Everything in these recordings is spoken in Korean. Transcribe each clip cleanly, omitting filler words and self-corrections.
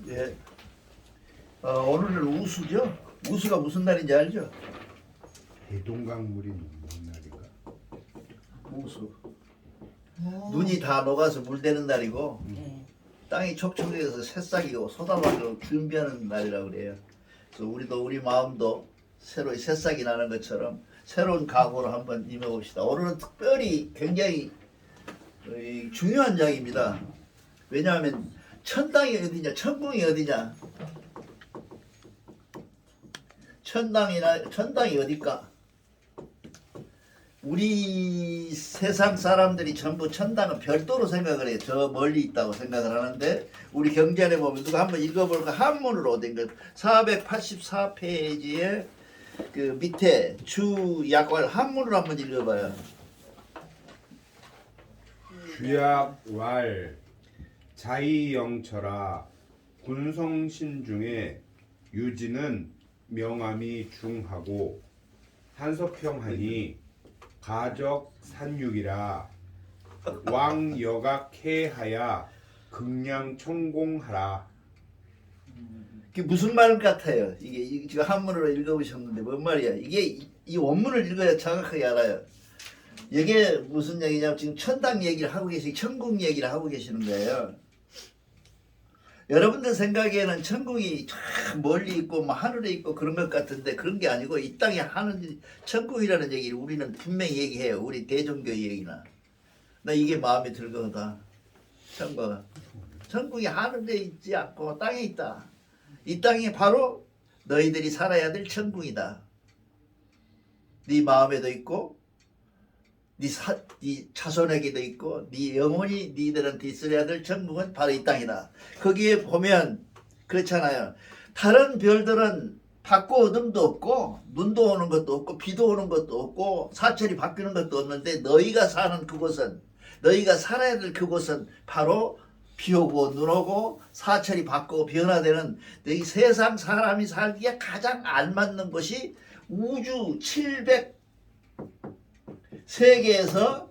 예. 오늘은 우수죠? 우수가 무슨 날인지 알죠? 대동강물이 녹는 날인가? 우수. 오. 눈이 다 녹아서 물 되는 날이고 네. 땅이 촉촉해서 새싹이고 쏟아박으러 준비하는 날이라고 그래요. 그래서 우리도 우리 마음도 새로 새싹이 나는 것처럼 새로운 각오로 한번 임해봅시다. 오늘은 특별히 굉장히 중요한 장입니다. 왜냐하면 천당이 어디냐, 천궁이 어디냐, 천당이 어딜까? 우리 세상 사람들이 전부 천당은 별도로 생각을 해요. 저 멀리 있다고 생각을 하는데 우리 경전에 보면 누가 한번 읽어볼까? 한문으로 된 것 484페이지에 그 밑에 주 약관 한문으로 한번 읽어봐요. 주약왈 자이영철아 군성신 중에 유지는 명암이 중하고 한석형하니 가적 산육이라 왕여각해하야 극량천공하라. 그게 무슨 말 같아요? 이게 지금 한문으로 읽어보셨는데 뭔 말이야? 이게 이 원문을 읽어야 정확하게 알아요. 이게 무슨 얘기냐면 지금 천당 얘기를 하고 천국 얘기를 하고 계시는 거예요. 여러분들 생각에는 천국이 참 멀리 있고 뭐 하늘에 있고 그런 것 같은데 그런 게 아니고 이 땅에 하는 천국이라는 얘기를 우리는 분명히 얘기해요. 우리 대종교 얘기나. 나 이게 마음에 들거든. 천국이 하늘에 있지 않고 땅에 있다. 이 땅이 바로 너희들이 살아야 될 천국이다. 네 마음에도 있고 네 자손에게도 있고 네 영혼이 니들한테 있어야 될 천국은 바로 이 땅이다. 거기에 보면 그렇잖아요. 다른 별들은 밝고 어둠도 없고 눈도 오는 것도 없고 비도 오는 것도 없고 사철이 바뀌는 것도 없는데 너희가 사는 그곳은 너희가 살아야 될 그곳은 바로 비 오고 눈 오고 사철이 바뀌고 변화되는 이 세상 사람이 살기에 가장 알맞는 곳이 우주 700 세계에서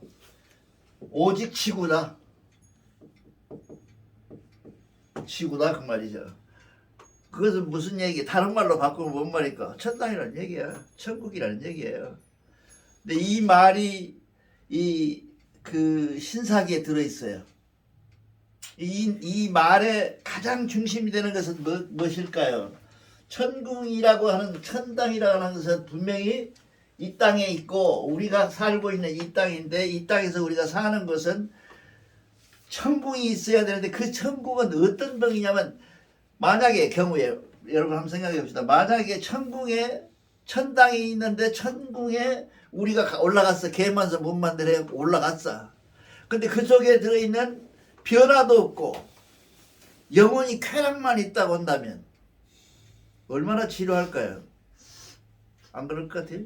오직 지구다. 지구다 그 말이죠. 그것은 무슨 얘기? 다른 말로 바꾸면 뭔 말일까? 천당이라는 얘기야. 천국이라는 얘기예요. 근데 이 말이 그 신사기에 들어 있어요. 이 말의 가장 중심이 되는 것은 무엇일까요? 천궁이라고 하는 천당이라고 하는 것은 분명히 이 땅에 있고 우리가 살고 있는 이 땅인데 이 땅에서 우리가 사는 것은 천궁이 있어야 되는데 그 천궁은 어떤 병이냐면 만약에 경우에 여러분 한번 생각해 봅시다. 만약에 천당이 있는데 천궁에 우리가 올라갔어. 개만서 못 만들어 올라갔어. 근데 그 속에 들어있는 변화도 없고 영원히 쾌락만 있다고 한다면 얼마나 지루할까요? 안 그럴 것 같아요?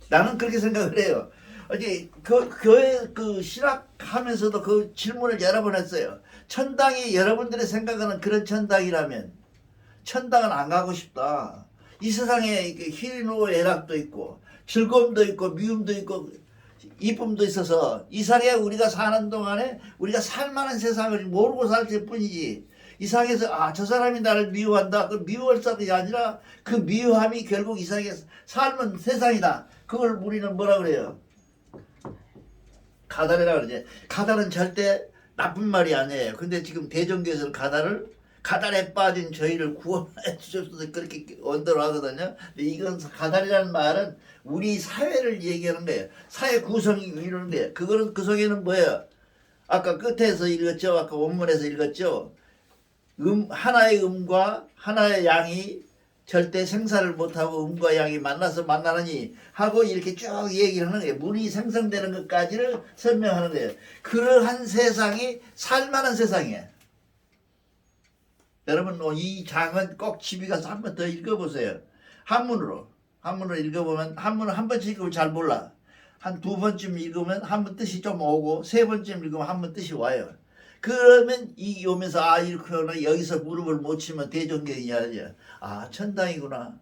나는 그렇게 생각을 해요. 어제 교회 그 신학하면서도 그 질문을 여러 번 했어요. 천당이 여러분들의 생각하는 그런 천당이라면 천당은 안 가고 싶다. 이 세상에 희노 애락도 있고 즐거움도 있고 미움도 있고 이쁨도 있어서 이 세상에 우리가 사는 동안에 우리가 살만한 세상을 모르고 살 뿐이지. 이 세상에서 저 사람이 나를 미워한다. 그 미워할 사람이 아니라 그 미워함이 결국 이 세상에 삶은 세상이다. 그걸 우리는 뭐라 그래요? 가달이라 그러지. 가달은 절대 나쁜 말이 아니에요. 근데 지금 대종교에서는 가달에 빠진 저희를 구원해 주셔서 그렇게 언더로 하거든요. 근데 이건 가달이라는 말은 우리 사회를 얘기하는 거예요. 사회 구성이 이루는 거예요. 그거는 그 속에는 뭐예요? 아까 끝에서 읽었죠. 아까 원문에서 읽었죠. 하나의 음과 하나의 양이 절대 생사를 못하고 음과 양이 만나서 만나느니 하고 이렇게 쭉 얘기를 하는 거예요. 문이 생성되는 것까지를 설명하는 거예요. 그러한 세상이 살만한 세상이에요. 여러분 이 장은 꼭 집에 가서 한 번 더 읽어보세요. 한문으로 읽어보면 한문을 한 번씩 읽으면 잘 몰라. 한 두 번쯤 읽으면 한 번 뜻이 좀 오고 세 번쯤 읽으면 한 번 뜻이 와요. 그러면 이 오면서 이렇게 하나 여기서 무릎을 못 치면 대종견이 아니야. 천당이구나.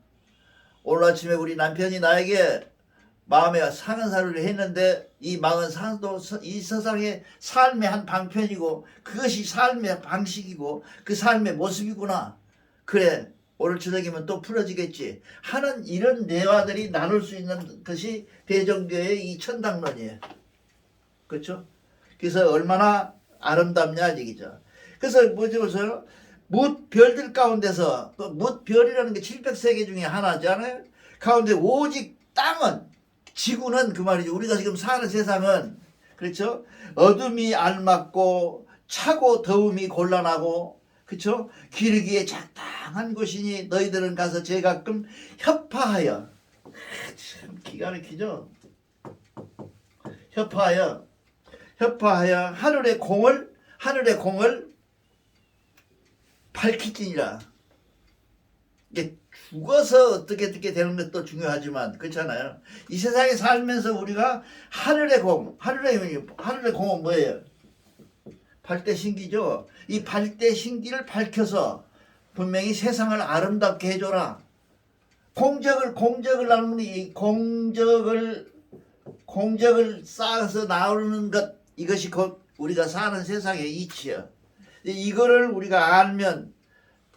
오늘 아침에 우리 남편이 나에게 마음에 상한 사료를 했는데 이 망은 상도 이 세상의 삶의 한 방편이고 그것이 삶의 방식이고 그 삶의 모습이구나. 그래 오늘 저녁이면 또 풀어지겠지 하는 이런 대화들이 나눌 수 있는 것이 대종교의 이 천당론이에요. 그렇죠? 그래서 얼마나 아름답냐 얘기죠. 그래서 뭐지 보세요. 뭇 별들 가운데서 또 뭇 별이라는 게 700세계 중에 하나잖아요. 가운데 오직 땅은 지구는 그 말이죠. 우리가 지금 사는 세상은 그렇죠. 어둠이 알맞고 차고 더움이 곤란하고 그렇죠. 기르기에 적당한 곳이니 너희들은 가서 제가끔 협파하여 참 기가 막히죠. 협파하여 하늘의 공을 밝히지니라. 이게 죽어서 어떻게 되는 것도 중요하지만 그렇잖아요. 이 세상에 살면서 우리가 하늘의 공은 뭐예요? 발대신기죠. 이 발대신기를 밝혀서 분명히 세상을 아름답게 해줘라. 공적을 나누는 이 공적을 쌓아서 나오는 것 이것이 곧 우리가 사는 세상의 이치야. 이거를 우리가 알면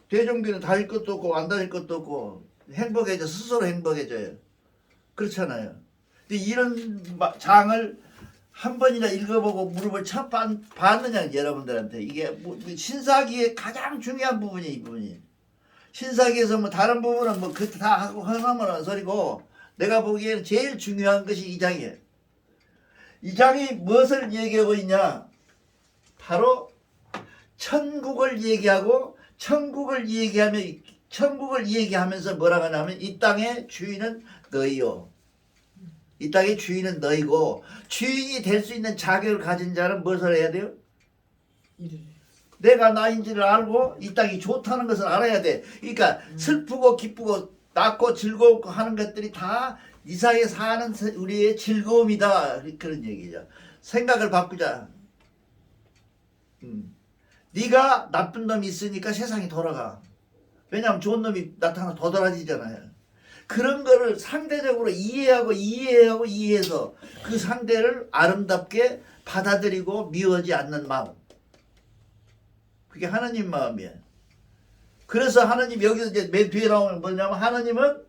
대종교는 다닐 것도 없고 안 다닐 것도 없고 행복해져 스스로 행복해져요. 그렇잖아요. 근데 이런 장을 한 번이나 읽어보고 무릎을 쳐 봤느냐 여러분들한테 이게 뭐 신사기의 가장 중요한 부분이 이 부분이. 신사기에서 뭐 다른 부분은 뭐 그 다 하고 하나만 소리고 내가 보기에는 제일 중요한 것이 이 장이에요. 이 장이 무엇을 얘기하고 있냐? 바로 천국을 얘기하고 천국을 얘기하면서 뭐라고 하냐면 이 땅의 주인은 너희요. 이 땅의 주인은 너희고 주인이 될 수 있는 자격을 가진 자는 무엇을 해야 돼요? 내가 나인지를 알고 이 땅이 좋다는 것을 알아야 돼. 그러니까 슬프고 기쁘고 낫고 즐겁고 하는 것들이 다 이 사회에 사는 우리의 즐거움이다. 그런 얘기죠. 생각을 바꾸자. 네가 나쁜 놈이 있으니까 세상이 돌아가. 왜냐하면 좋은 놈이 나타나 도드라지잖아요. 그런 거를 상대적으로 이해해서 그 상대를 아름답게 받아들이고 미워하지 않는 마음. 그게 하나님 마음이에요. 그래서 하나님 여기서 이제 맨 뒤에 나오는 뭐냐면 하나님은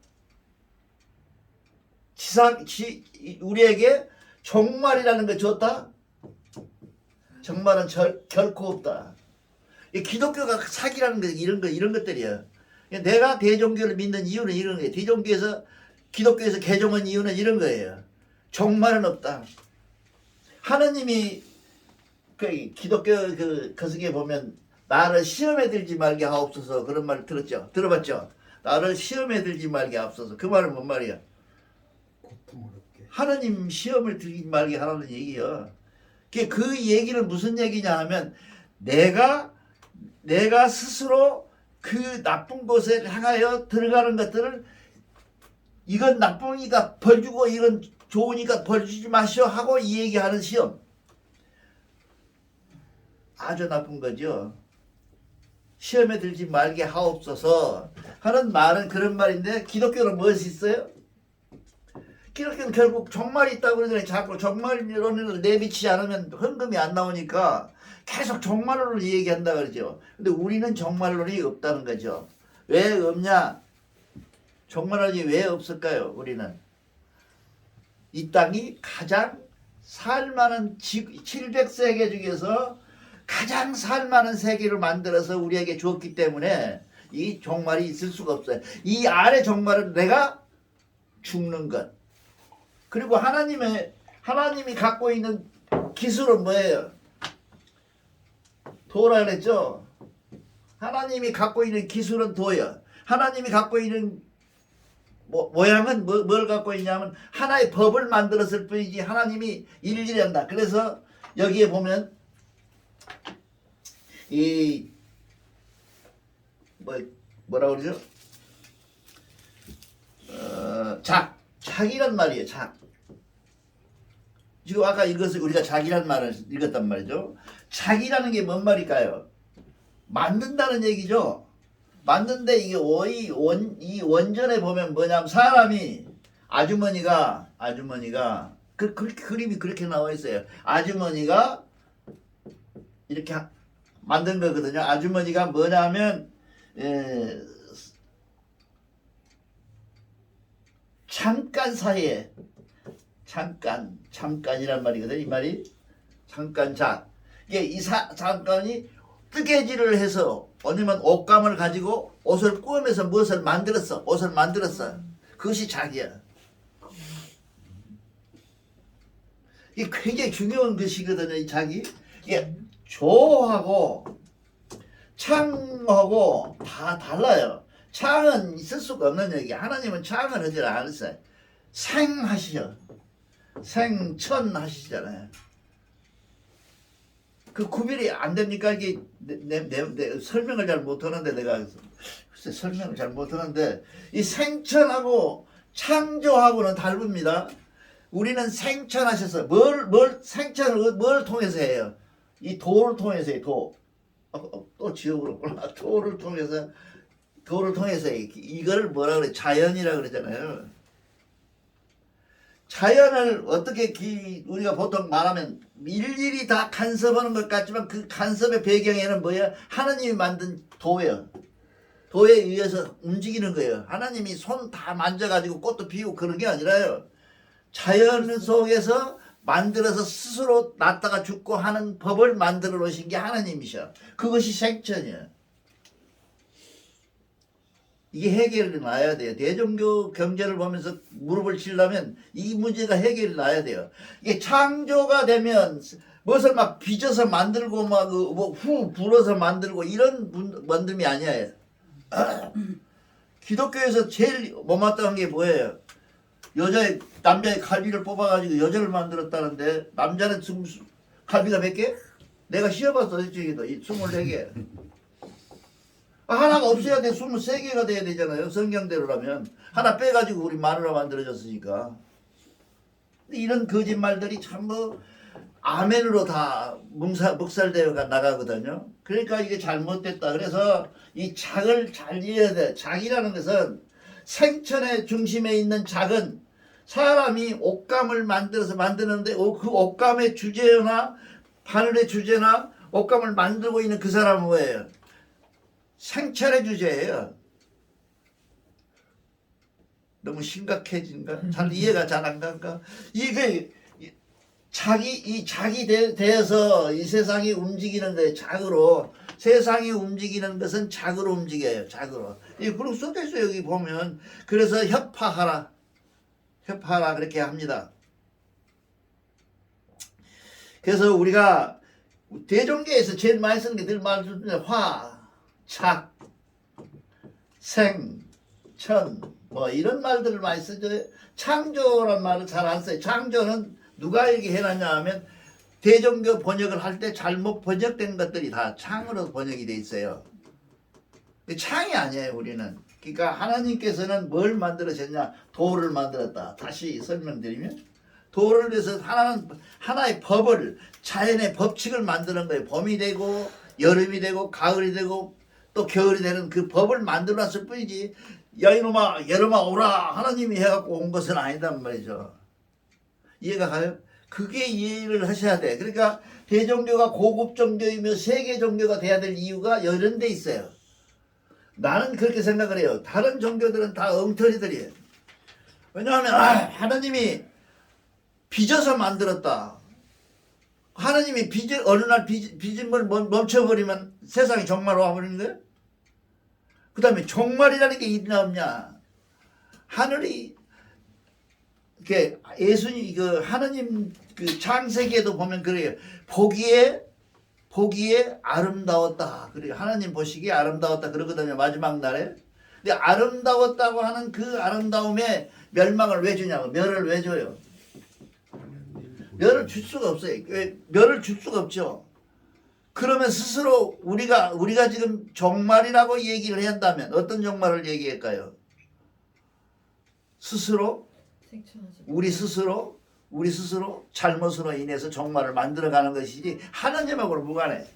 우리에게 종말이라는 걸 줬다. 정말은 결코 없다. 기독교가 사기라는 거 이런 것들이야. 내가 대종교를 믿는 이유는 이런 거예요. 기독교에서 개종한 이유는 이런 거예요. 종말은 없다. 하나님이 그 기독교 그 거석에 보면 나를 시험에 들지 말게 하옵소서 그런 말 들었죠? 들어봤죠? 나를 시험에 들지 말게 하옵소서. 그 말은 뭔 말이야? 하나님 시험을 들지 말게 하라는 얘기야. 그 얘기는 무슨 얘기냐 하면 내가 스스로 그 나쁜 곳에 향하여 들어가는 것들을 이건 나쁘니까 벌 주고 이건 좋으니까 벌 주지 마시오 하고 이 얘기하는 시험. 아주 나쁜 거죠. 시험에 들지 말게 하옵소서 하는 말은 그런 말인데 기독교는 무엇이 있어요? 기독교는 결국 종말이 있다고 그러더니 자꾸 종말론을 내비치지 않으면 헌금이 안 나오니까 계속 종말론을 얘기한다 그러죠. 근데 우리는 종말론이 없다는 거죠. 왜 없냐? 종말론이 왜 없을까요? 우리는 이 땅이 가장 살만한 700세계 중에서 가장 살만한 세계를 만들어서 우리에게 줬기 때문에 이 종말이 있을 수가 없어요. 이 안에 종말은 내가 죽는 것. 그리고 하나님이 갖고 있는 기술은 뭐예요? 도라 그랬죠? 하나님이 갖고 있는 기술은 도야. 하나님이 갖고 있는 모양은 뭘 갖고 있냐면 하나의 법을 만들었을 뿐이지 하나님이 일일이 한다. 그래서 여기에 보면 이 뭐라 그러죠? 작이란 말이에요. 지금 아까 이것을 우리가 작이란 말을 읽었단 말이죠. 작이라는 게 뭔 말일까요? 만든다는 얘기죠. 만든데 이게 이 원전에 보면 뭐냐면 사람이 아주머니가 그림이 그렇게 나와 있어요. 아주머니가 이렇게 만든 거거든요. 아주머니가 뭐냐면 에, 잠깐 사이에 잠깐이란 말이거든. 이 말이 잠깐 이게 잠깐이 뜨개질을 해서 아니면 옷감을 가지고 옷을 꾸면서 무엇을 만들었어. 옷을 만들었어. 그것이 자기야. 이게 굉장히 중요한 것이거든요. 이 자기. 이게 조하고 창하고 다 달라요. 창은 있을 수가 없는 얘기. 하나님은 창을 하지 않았어요. 생하시죠. 생천 하시잖아요. 그 구별이 안 됩니까? 이게 내 설명을 잘 못하는데 내가 글쎄 설명을 잘 못하는데 이 생천하고 창조하고는 다릅니다. 우리는 생천하셔서 뭘 생천을 뭘 통해서 해요? 이 도를 통해서 해요. 또 지옥으로 도를 통해서 이걸 뭐라 그래? 자연이라 그러잖아요. 자연을 어떻게 우리가 보통 말하면 일일이 다 간섭하는 것 같지만 그 간섭의 배경에는 뭐야? 하나님이 만든 도예요. 도에 의해서 움직이는 거예요. 하나님이 손 다 만져가지고 꽃도 피우고 그런 게 아니라요. 자연 속에서 만들어서 스스로 났다가 죽고 하는 법을 만들어 놓으신 게 하나님이셔. 그것이 생천이에요. 이게 해결이 나야 돼요. 대종교 경제를 보면서 무릎을 치려면 이 문제가 해결이 나야 돼요. 이게 창조가 되면 무엇을 막 빚어서 만들고 막 후 불어서 만들고 이런 만듦이 아니에요. 기독교에서 제일 못마땅한 게 뭐예요? 남자의 갈비를 뽑아가지고 여자를 만들었다는데 남자는 지금 갈비가 몇 개? 내가 씌어봤어. 저기도 24개. 하나가 없어야 돼. 23개가 돼야 되잖아요. 성경대로라면. 하나 빼가지고 우리 마누라 만들어졌으니까. 이런 거짓말들이 참 아멘으로 다 묵살되어 나가거든요. 그러니까 이게 잘못됐다. 그래서 이 작을 잘 이해해야 돼. 작이라는 것은 생천의 중심에 있는 작은 사람이 옷감을 만들어서 만드는데 그 옷감의 주제나 바늘의 주제나 옷감을 만들고 있는 그 사람은 뭐예요? 생천의 주제예요. 너무 심각해진가? 잘 이해가 잘 안 간가? 이게 작이 되어서 이 세상이 움직이는 거예요. 작으로. 세상이 움직이는 것은 작으로 움직여요. 작으로. 그리고 써져있어요. 여기 보면. 그래서 협파하라 그렇게 합니다. 그래서 우리가 대종교에서 제일 많이 쓰는 게 늘 말씀드린 화, 착, 생, 천 이런 말들을 많이 쓰죠. 창조란 말을 잘 안 써요. 창조는 누가 얘기해놨냐 하면 대종교 번역을 할 때 잘못 번역된 것들이 다 창으로 번역이 돼 있어요. 창이 아니에요. 우리는. 그러니까 하나님께서는 뭘 만들으셨냐? 도를 만들었다. 다시 설명드리면 도를 위해서 하나의 법을 자연의 법칙을 만드는 거예요. 봄이 되고 여름이 되고 가을이 되고 또 겨울이 되는 그 법을 만들어놨을 뿐이지 야 이놈아 여름아 오라 하나님이 해갖고 온 것은 아니단 말이죠. 이해가 가요? 그게 이해를 하셔야 돼. 그러니까 대종교가 고급 종교이며 세계 종교가 돼야 될 이유가 이런 데 있어요. 나는 그렇게 생각을 해요. 다른 종교들은 다 엉터리들이에요. 왜냐하면 하나님이 빚어서 만들었다. 하나님이 어느 날 빚은 걸 멈춰버리면 세상이 종말 와버리는 거예요. 그 다음에 종말이라는 게 있나 없냐. 하늘이 예수님 하나님 창세기에도 보면 그래요. 보기에 아름다웠다. 그래요. 하나님 보시기에 아름다웠다 그러거든요. 마지막 날에. 근데 아름다웠다고 하는 그 아름다움에 멸망을 왜 주냐고. 멸을 왜 줘요? 멸을 줄 수가 없어요. 멸을 줄 수가 없죠. 그러면 스스로 우리가 지금 종말이라고 얘기를 한다면 어떤 종말을 얘기할까요? 우리 스스로 잘못으로 인해서 종말을 만들어가는 것이지 하나님하고는 무관해.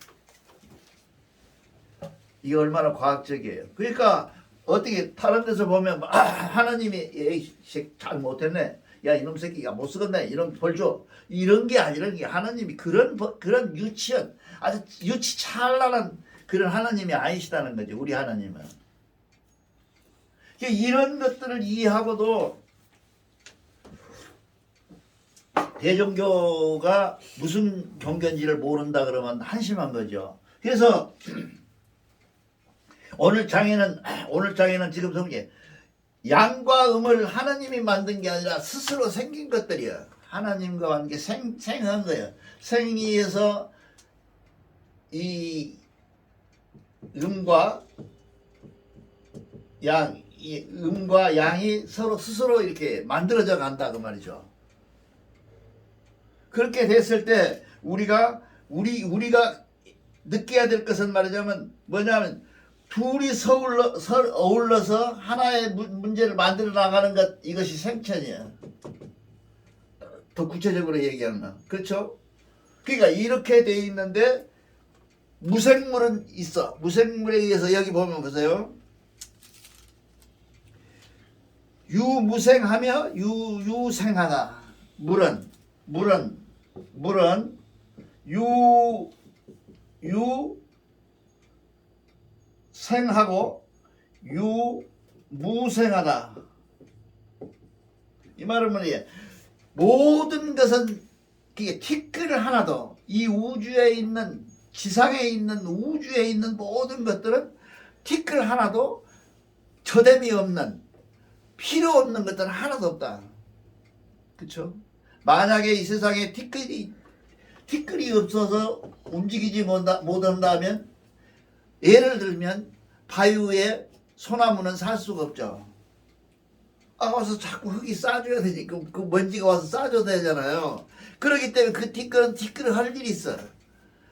이게 얼마나 과학적이에요. 그러니까 어떻게 다른 데서 보면 하나님이 잘못했네. 야 이놈 새끼가 못 쓰겠네. 이런 벌 줘. 이런 게 아니라 하나님이 그런 유치한 아주 유치찬란한 그런 하나님이 아니시다는 거죠. 우리 하나님은. 이런 것들을 이해하고도 대종교가 무슨 종교인지를 모른다 그러면 한심한 거죠. 그래서 오늘 장에는 지금 성경 양과 음을 하나님이 만든 게 아니라 스스로 생긴 것들이야. 하나님과 함께 생한 거예요. 생이에서 이 음과 양이 서로 스스로 이렇게 만들어져 간다 그 말이죠. 그렇게 됐을 때 우리가 느껴야 될 것은 말하자면 뭐냐면 둘이 어울러서 하나의 문제를 만들어 나가는 것, 이것이 생천이야. 더 구체적으로 얘기하면 그렇죠? 그러니까 이렇게 돼 있는데 무생물은 있어. 무생물에 의해서 여기 보면 보세요. 유무생하며 유생하다. 물은 유생하고 유무생하다. 이 말은 뭐냐? 모든 것은 티끌 하나도 이 우주에 있는 지상에 있는 우주에 있는 모든 것들은 티끌 하나도 저됨이 없는 필요 없는 것들은 하나도 없다. 그렇죠? 만약에 이 세상에 티끌이 없어서 움직이지 못한다면 예를 들면 바위에 소나무는 살 수가 없죠. 와서 자꾸 흙이 싸줘야 되지. 그 먼지가 와서 싸줘야 되잖아요. 그렇기 때문에 그 티끌을 할 일이 있어.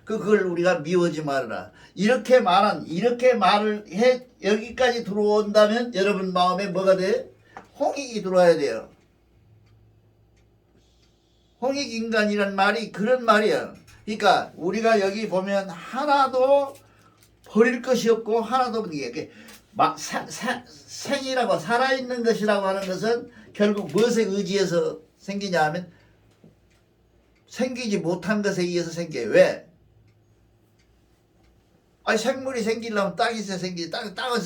그걸 우리가 미워하지 말아라. 이렇게 말을 해 여기까지 들어온다면 여러분 마음에 뭐가 돼? 홍익이 들어와야 돼요. 홍익인간이란 말이 그런 말이야. 그러니까 우리가 여기 보면 하나도 버릴 것이 없고 하나도 이게 생이라고 살아있는 것이라고 하는 것은 결국 무엇에 의지해서 생기냐 하면 생기지 못한 것에 의해서 생겨요. 왜? 생물이 생기려면 땅이 있어야 생기지. 땅은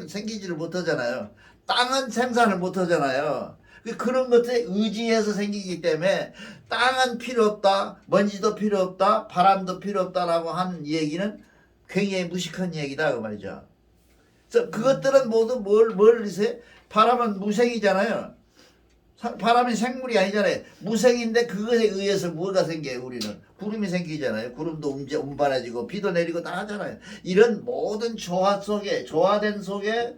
생기지를 못하잖아요. 땅은 생산을 못하잖아요. 그런 것에 의지해서 생기기 때문에 땅은 필요 없다, 먼지도 필요 없다, 바람도 필요 없다라고 하는 얘기는 굉장히 무식한 얘기다 그 말이죠. 그래서 그것들은 모두 뭘 이세? 바람은 무생이잖아요. 바람이 생물이 아니잖아요. 무생인데 그것에 의해서 뭐가 생겨요? 우리는 구름이 생기잖아요. 구름도 운반해지고 비도 내리고 다 하잖아요. 이런 모든 조화된 속에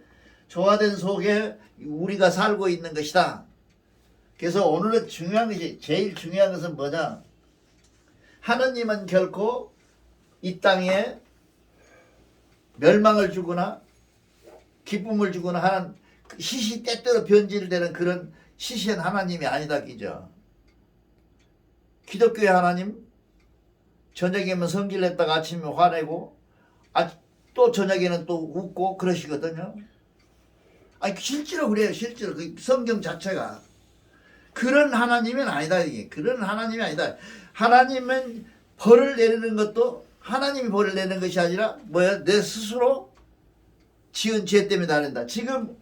우리가 살고 있는 것이다. 그래서 오늘의 제일 중요한 것은 뭐냐? 하느님은 결코 이 땅에 멸망을 주거나 기쁨을 주거나 하는 시시때때로 변질되는 그런 시시한 하나님이 아니다 기죠. 기독교의 하나님 저녁에는 성질냈다가 아침에 화내고 또 저녁에는 또 웃고 그러시거든요. 실제로 그래요. 실제로 그 성경 자체가 그런 하나님은 아니다. 이게 그런 하나님이 아니다. 하나님은 벌을 내리는 것도 하나님이 벌을 내는 것이 아니라 뭐야? 내 스스로 지은 죄 때문에 다른다. 지금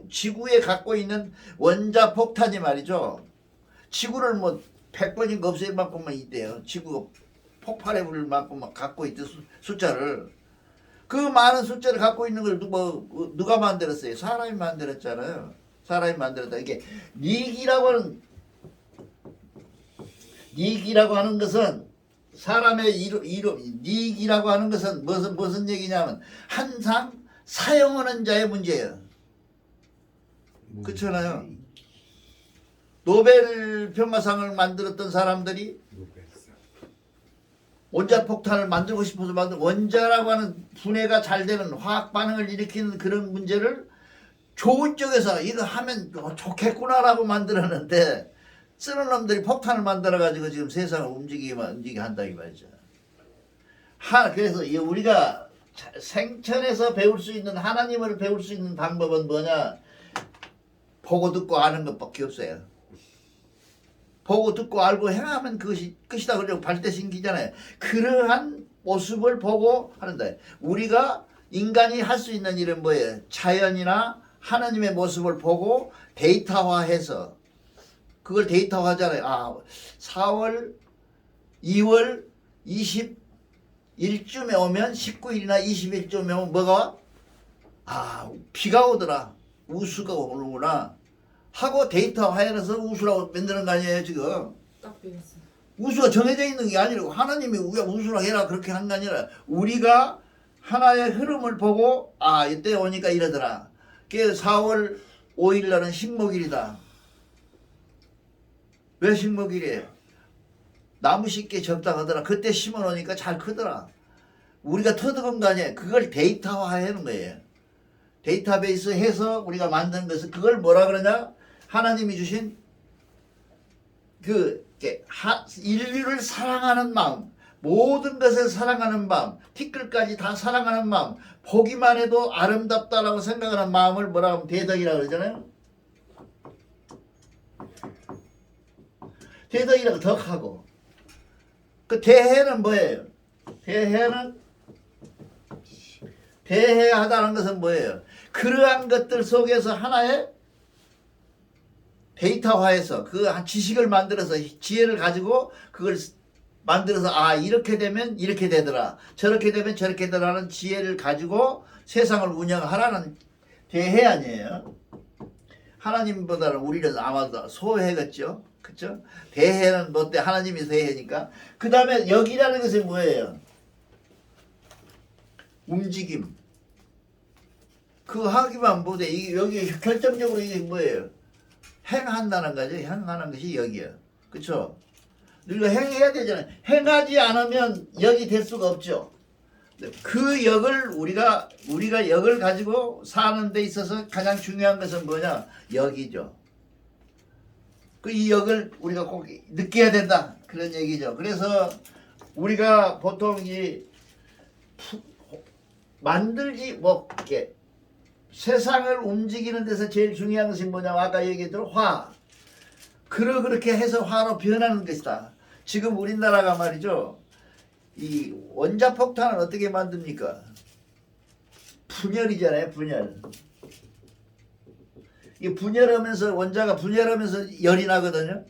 지구에 갖고 있는 원자 폭탄이 말이죠. 지구를 100번인가 없앨 만큼만 있대요. 지구가 폭발해 버릴 만큼만 갖고 있대 숫자를. 그 많은 숫자를 갖고 있는 걸 누가 만들었어요? 사람이 만들었잖아요. 사람이 만들었다. 이게 니기라고 하는 것은 사람의 이름 니기라고 하는 것은 무슨 얘기냐면 항상 사용하는 자의 문제예요. 그렇잖아요. 노벨 평화상을 만들었던 사람들이 원자폭탄을 만들고 싶어서 만든 원자라고 하는 분해가 잘 되는 화학 반응을 일으키는 그런 문제를 좋은 쪽에서 이거 하면 좋겠구나라고 만들었는데 쓰는 놈들이 폭탄을 만들어가지고 지금 세상을 움직이게 한다 이 말이죠. 그래서 우리가 생천에서 배울 수 있는 하나님을 배울 수 있는 방법은 뭐냐? 보고 듣고 아는 것밖에 없어요. 보고 듣고 알고 행하면 그것이 끝이다 그러고 발대신기잖아요. 그러한 모습을 보고 하는다. 우리가 인간이 할 수 있는 일은 뭐예요? 자연이나 하나님의 모습을 보고 데이터화해서 그걸 데이터화하잖아요. 4월 2월 21일쯤에 오면 19일이나 20일쯤에 오면 뭐가 비가 오더라. 우수가 오는구나 하고 데이터화해서 우수라고 만드는 거 아니에요 지금. 딱 배웠어. 우수가 정해져 있는 게 아니라 하나님이 우리가 우수라 해라 그렇게 한 게 아니라 우리가 하나의 흐름을 보고 이때 오니까 이러더라. 그게 4월 5일 날은 식목일이다. 왜 식목일이에요? 나무 심기 적다 하더라. 그때 심어 놓으니까 잘 크더라. 우리가 터득한 거 아니에요. 그걸 데이터화 하는 거예요. 데이터베이스 해서 우리가 만든 것을 그걸 뭐라 그러냐? 하나님이 주신 인류를 사랑하는 마음, 모든 것을 사랑하는 마음, 티끌까지 다 사랑하는 마음, 보기만 해도 아름답다라고 생각하는 마음을 뭐라 하면 대덕이라고 그러잖아요. 대덕이라고 덕하고 그 대해는 뭐예요? 대해하다는 것은 뭐예요? 그러한 것들 속에서 하나의 데이터화해서 그 한 지식을 만들어서 지혜를 가지고 그걸 만들어서 이렇게 되면 이렇게 되더라. 저렇게 되면 저렇게 되더라는 지혜를 가지고 세상을 운영하라는 대해 아니에요. 하나님보다는 우리는 아마도 소해겠죠. 그렇죠? 대해는 뭔데 하나님이 대해니까. 그 다음에 여기라는 것은 뭐예요? 움직임. 그거 하기만 못해. 이게 여기 결정적으로 이게 뭐예요? 행한다는 거죠. 행하는 것이 여기야. 그렇죠? 우리가 행해야 되잖아요. 행하지 않으면 역이 될 수가 없죠. 그 역을 우리가 역을 가지고 사는 데 있어서 가장 중요한 것은 뭐냐? 역이죠. 이 역을 우리가 꼭 느껴야 된다. 그런 얘기죠. 그래서 우리가 보통 이렇게 세상을 움직이는 데서 제일 중요한 것이 뭐냐면 아까 얘기했던 화. 그렇게 해서 화로 변하는 것이다. 지금 우리나라가 말이죠. 이 원자폭탄을 어떻게 만듭니까? 분열이잖아요. 분열. 이 분열하면서 원자가 분열하면서 열이 나거든요.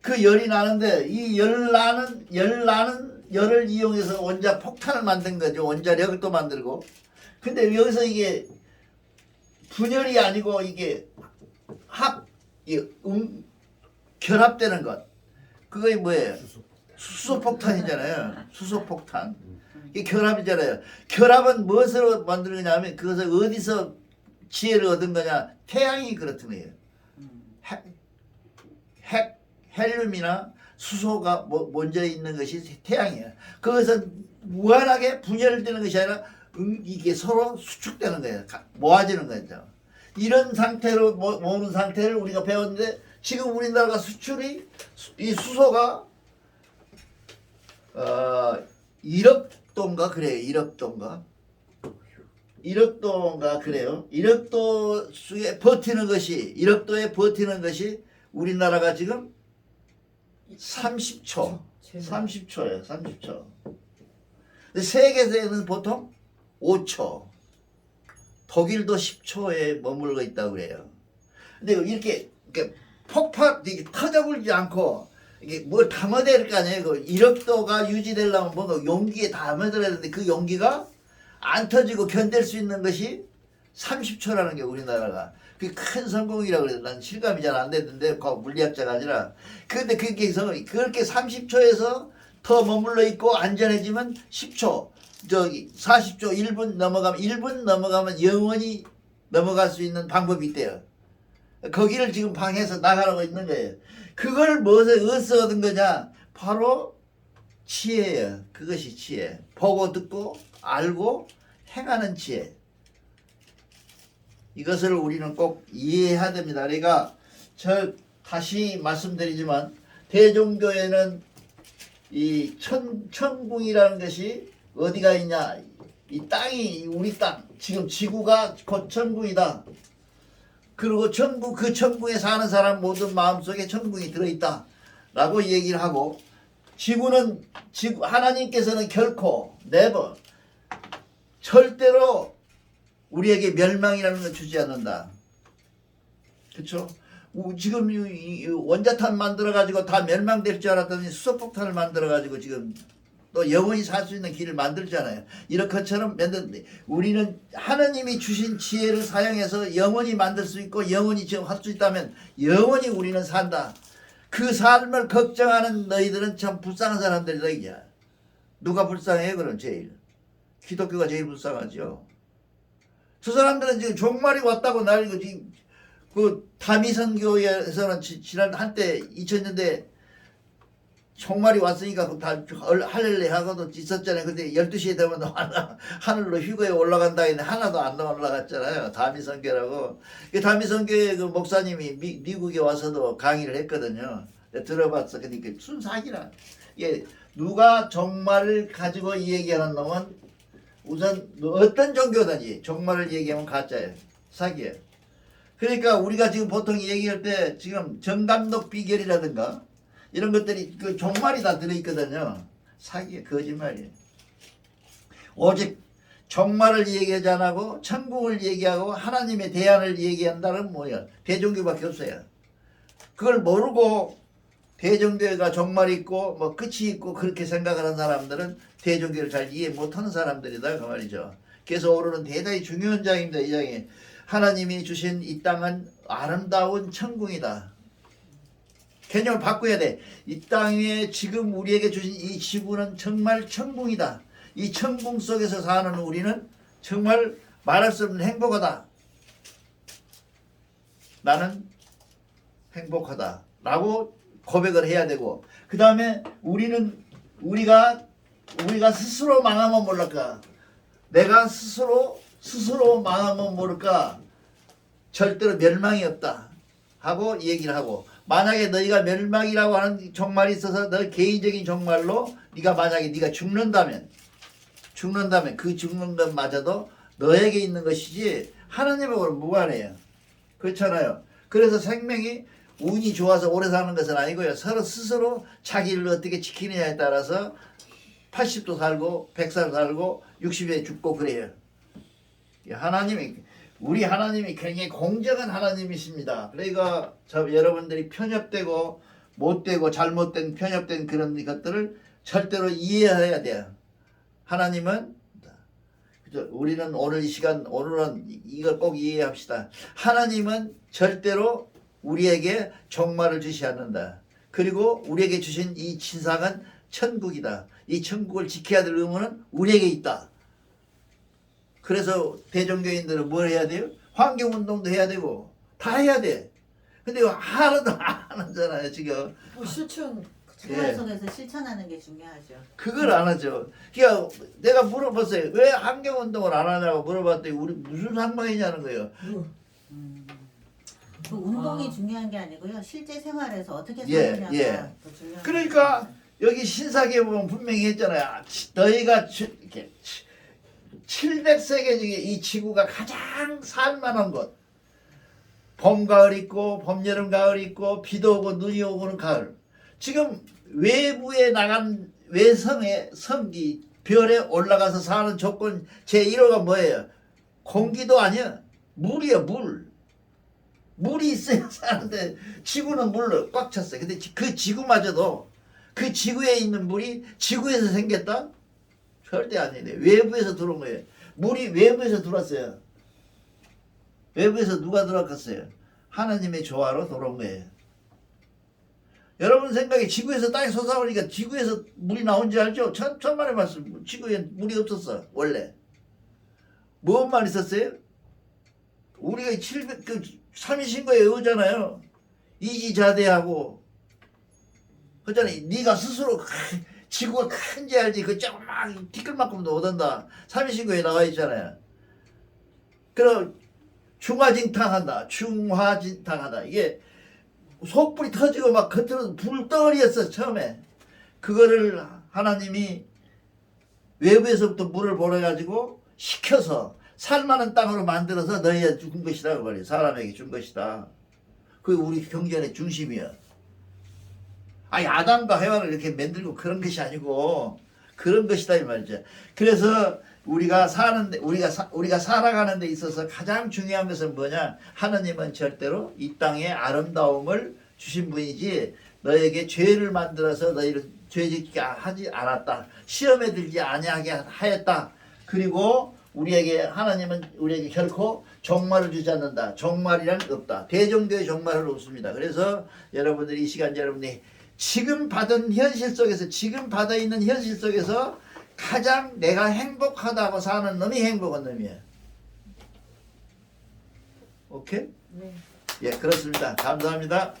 그 열이 나는데 이 열을 이용해서 원자 폭탄을 만든 거죠. 원자력을 또 만들고. 근데 여기서 이게 분열이 아니고 이게 결합되는 것. 그게 뭐예요? 수소폭탄이잖아요. 수소폭탄. 이게 결합이잖아요. 결합은 무엇으로 만드느냐면 그것을 어디서 지혜를 얻은 거냐? 태양이 그렇던 거예요. 헬륨이나 수소가 먼저 있는 것이 태양이에요. 거기서 무한하게 분열되는 것이 아니라 이게 서로 수축되는 거예요. 모아지는 거죠. 이런 상태로 모으는 상태를 우리가 배웠는데 지금 우리나라가 수출이 이 수소가 1억 도인가 그래요. 1억 도인가. 1억 도인가 그래요. 1억 도에 버티는 것이 1억 도에 버티는 것이 우리나라가 지금 30초. 30초예요. 30초. 세계에서는 보통 5초. 독일도 10초에 머물러 있다고 그래요. 근데 이렇게 폭발, 터져버리지 않고 이게 뭘 담아야 될 거 아니에요. 1억 도가 유지되려면 뭔가 용기에 담아들어야 되는데 그 용기가 안 터지고 견딜 수 있는 것이 30초라는 게 우리나라가. 그게 큰 성공이라고 그래요. 난 실감이 잘 안 됐는데 물리학자가 아니라. 그런데 그렇게 30초에서 더 머물러 있고 안전해지면 10초. 40초 1분 넘어가면 영원히 넘어갈 수 있는 방법이 있대요. 거기를 지금 방해해서 나가라고 있는 거예요. 그걸 어디서 얻은 거냐? 바로 지혜예요. 그것이 지혜. 보고 듣고 알고 행하는 지혜. 이것을 우리는 꼭 이해해야 됩니다. 그러니까 다시 말씀드리지만 대종교에는 이 천궁이라는 것이 어디가 있냐? 이 땅이 우리 땅. 지금 지구가 곧 천궁이다. 그리고 그 천궁에 사는 사람 모든 마음속에 천궁이 들어있다. 라고 얘기를 하고 하나님께서는 결코 never 절대로 우리에게 멸망이라는 걸 주지 않는다. 그렇죠? 지금 이 원자탄 만들어 가지고 다 멸망될 줄 알았더니 수소폭탄을 만들어 가지고 지금 또 영원히 살 수 있는 길을 만들잖아요. 이렇게처럼 만드는데 우리는 하나님이 주신 지혜를 사용해서 영원히 만들 수 있고 영원히 지금 할 수 있다면 영원히 우리는 산다. 그 삶을 걱정하는 너희들은 참 불쌍한 사람들이다 이게. 누가 불쌍해 그럼 제일? 기독교가 제일 불쌍하죠. 저 사람들은 지금 종말이 왔다고 난리고 지금 그 다미선교에서는 지난 한때 2000년대 종말이 왔으니까 다 할렐루야 하고도 있었잖아요. 근데 12시에 되면 하늘로 휴거에 올라간다 했는데 하나도 안 올라갔잖아요. 다미선교라고. 다미선교의 그 목사님이 미국에 와서도 강의를 했거든요. 들어봤어. 그러니까 순사기라. 이게 누가 종말을 가지고 얘기하는 놈은 우선 어떤 종교든지 종말을 얘기하면 가짜예요. 사기예요. 그러니까 우리가 지금 보통 얘기할 때 지금 정감독 비결이라든가 이런 것들이 그 종말이 다 들어있거든요. 사기예요. 거짓말이에요. 오직 종말을 얘기하지 않고 천국을 얘기하고 하나님의 대안을 얘기한다는 뭐예요? 대종교밖에 없어요. 그걸 모르고 대종교가 종말이 있고 뭐 끝이 있고 그렇게 생각하는 사람들은 대종교를 잘 이해 못하는 사람들이다 그 말이죠. 그래서 오늘은 대단히 중요한 장입니다. 이 장이 하나님이 주신 이 땅은 아름다운 천국이다. 개념을 바꿔야 돼. 이 땅에 지금 우리에게 주신 이 지구는 정말 천국이다. 이 천국 속에서 사는 우리는 정말 말할 수 없는 행복하다. 나는 행복하다 라고 고백을 해야 되고, 그 다음에 우리가 스스로 망하면 모를까? 내가 스스로 망하면 모를까? 절대로 멸망이 없다 하고 얘기를 하고, 만약에 너희가 멸망이라고 하는 종말이 있어서 너 개인적인 종말로 네가 죽는다면 그 죽는 것마저도 너에게 있는 것이지 하나님하고는 무관해요. 그렇잖아요. 그래서 생명이 운이 좋아서 오래 사는 것은 아니고요. 서로 스스로 자기를 어떻게 지키느냐에 따라서 80도 살고 100살 살고 60에 죽고 그래요. 우리 하나님이 굉장히 공정한 하나님이십니다. 그러니까 여러분들이 편협되고 못되고 잘못된 편협된 그런 것들을 절대로 이해해야 돼요. 하나님은 우리는 오늘 이 시간 오늘은 이걸 꼭 이해합시다. 하나님은 절대로 우리에게 종말을 주시 않는다. 그리고 우리에게 주신 이 진상은 천국이다. 이 천국을 지켜야 될 의무는 우리에게 있다. 그래서 대종교인들은 뭘 해야 돼요? 환경운동도 해야 되고 다 해야 돼. 근데 하나도 안 하잖아요 지금. 생활 속에서 실천하는 게 중요하죠. 그걸 안 하죠. 그러니까 내가 물어봤어요. 왜 환경운동을 안 하냐고 물어봤더니 우리 무슨 상관이냐는 거예요. 그 운동이 중요한 게 아니고요. 실제 생활에서 어떻게 예, 사느냐가 예. 더 중요한 그러니까 여기 신사기에 보면 분명히 했잖아요. 너희가 이렇게 700세계 중에 이 지구가 가장 살만한 곳. 봄, 가을 있고 봄, 여름, 가을 있고 비도 오고 눈이 오고는 가을. 지금 외부에 나간 외성의 성기 별에 올라가서 사는 조건 제1호가 뭐예요? 공기도 아니야. 물이야 물. 물이 있어야 사는데 지구는 물로 꽉 찼어요. 근데 그 지구마저도 그 지구에 있는 물이 지구에서 생겼다? 절대 아니에요. 외부에서 들어온 거예요. 물이 외부에서 들어왔어요. 외부에서 누가 들어왔겠어요? 하나님의 조화로 들어온 거예요. 여러분 생각에 지구에서 땅에 솟아오니까 지구에서 물이 나온지 알죠? 천만의 말씀. 지구에 물이 없었어 원래. 무엇만 있었어요? 우리가 3위신거에 의잖아요. 이지자대하고 그잖아요. 네가 스스로 지구가 큰지 알지. 그 조그만 티끌만큼도 못한다. 3위신거에 나와 있잖아요. 그럼 중화진탕한다. 이게 속불이 터지고 막 겉으로 불덩어리였어 처음에. 그거를 하나님이 외부에서부터 물을 보내가지고 식혀서 살만한 땅으로 만들어서 너희가 준 것이다. 그 말이야. 사람에게 준 것이다. 그게 우리 경전의 중심이야. 아니 아담과 해와를 이렇게 만들고 그런 것이 아니고 그런 것이다 이 말이죠. 그래서 우리가 사는데 우리가 살아가는 데 있어서 가장 중요한 것은 뭐냐? 하나님은 절대로 이 땅의 아름다움을 주신 분이지 너에게 죄를 만들어서 너희를 죄짓게 하지 않았다. 시험에 들지 아니하게 하였다. 그리고 우리에게 하나님은 우리에게 결코 종말을 주지 않는다. 종말이란 없다. 대종교의 종말은 없습니다. 그래서 여러분들이 이 시간 여러분이 지금 받은 현실 속에서 지금 받아 있는 현실 속에서 가장 내가 행복하다고 사는 놈이 행복한 놈이에요. 오케이? 네. 예, 그렇습니다. 감사합니다.